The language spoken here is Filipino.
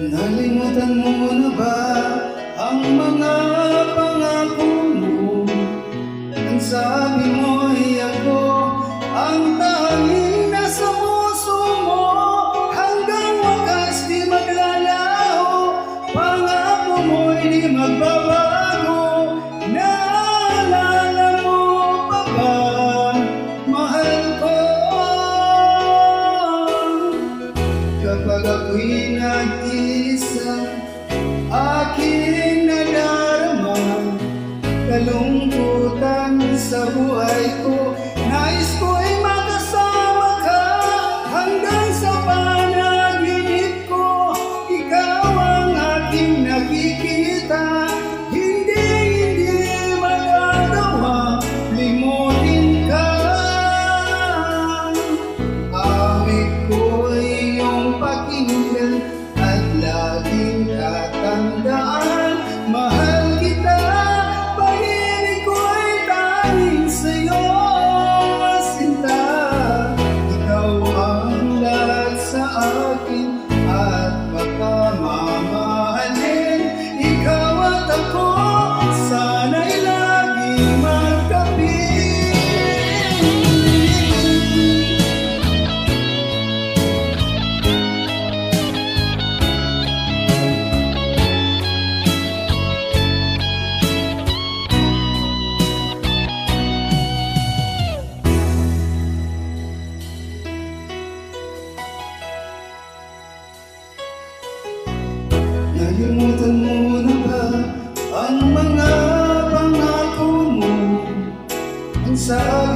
Nalimutan mo na ba ang mga pangako mo? Ang sabi mo'y ako ang tanging nasa puso mo. Hanggang wakas di maglalaho, pangako mo'y di magbabago. Naalala mo pa ba, mahal ko? Kapag ako'y nag-isa, aking nadarama kalungkutan sa buhay ko. Nais ko'y makasama ka hanggang sa panaginip ko. Ikaw ang aking nakikita, hindi magagawa limutin ka. Awit ko'y iyong pakinggan at laging tatandaan. Mahal kita, pag-ibig ko'y tanging sa'yo, sinta. Ikaw ang lahat sa akin at pagkamamahalin. Ikaw at ako, sana'y laging magkapit. Nalimutan mo na ba ang mga pangako mo? Ang sabi